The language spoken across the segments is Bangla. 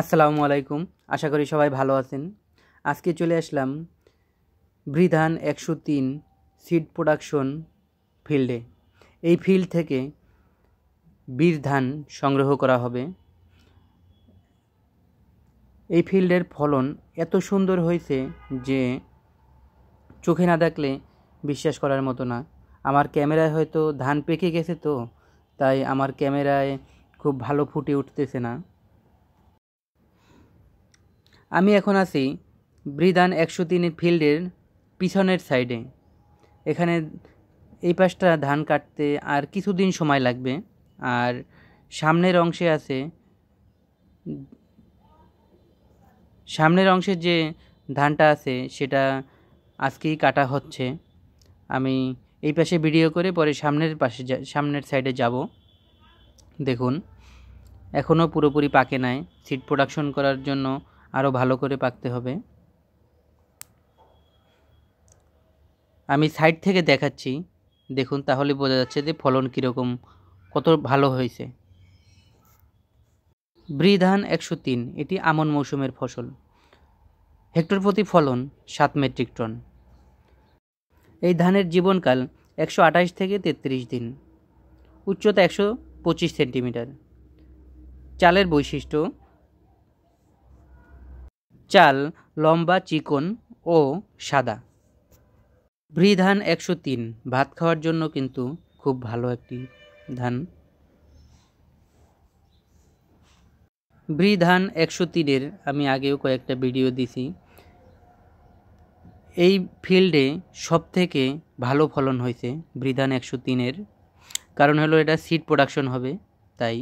আসসালামু আলাইকুম। আশা করি সবাই ভালো আছেন। আজকে চলে আসলাম বৃধান 103 সিড প্রোডাকশন ফিল্ডে। এই ফিল্ড থেকে বীর ধান সংগ্রহ করা হবে। এই ফিল্ডের ফলন এত সুন্দর হয়েছে যে চোখে না দেখলে বিশ্বাস করার মতো না। আমার ক্যামেরায় হয়তো ধান পেকে গেছে, তো তাই আমার ক্যামেরায় খুব ভালো ফুটে উঠতেছে না। আমি এখন আছি বৃধান 103 ফিল্ডের পিছনের সাইডে। এখানে এই পাশটা ধান কাটতে আর কিছুদিন সময় লাগবে। আর সামনের অংশে যে ধানটা আছে সেটা আজকেই কাটা হচ্ছে। আমি এই পাশে ভিডিও করে পরে সামনের সাইডে যাব। দেখুন, এখনও পুরোপুরি পাকে নাই। সিড প্রোডাকশন করার জন্য আরও ভালো করে পাকতে হবে। আমি সাইড থেকে দেখাচ্ছি, দেখুন, তাহলে বোঝা যাচ্ছে যে ফলন কীরকম, কত ভালো হয়েছে। বৃধান 103 এটি আমন মৌসুমের ফসল। হেক্টর প্রতি ফলন 7 মেট্রিক টন। এই ধানের জীবনকাল 128 থেকে 33 দিন। উচ্চতা 125 সেন্টিমিটার। চালের বৈশিষ্ট্য: চাল লম্বা, চিকন ও সাদা। বৃধান 103 ভাত খাওয়ার জন্য কিন্তু খুব ভালো একটি ধান। বৃধান 103-এর আমি আগেও কয়েকটা ভিডিও দিছি। এই ফিল্ডে সবথেকে ভালো ফলন হয়েছে বৃধান 103-এর। কারণ হলো এটা সিড প্রোডাকশন হবে, তাই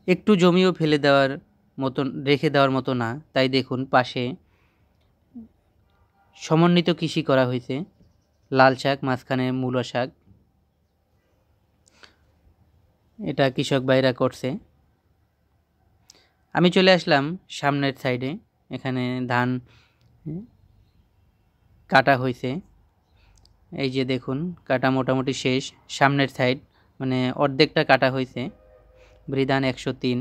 একটু জমিও রেখে দেওয়ার মতো না। তাই দেখুন, পাশে সমন্বিত কৃষি করা হয়েছে। লাল শাক, মাঝখানে মূলো শাক, এটা কৃষক ভাইরা করছে। আমি চলে আসলাম সামনের সাইডে। এখানে ধান কাটা হয়েছে। এই যে দেখুন, কাটা মোটামুটি শেষ। সামনের সাইড মানে অর্ধেকটা কাটা হয়েছে। বৃধান 103।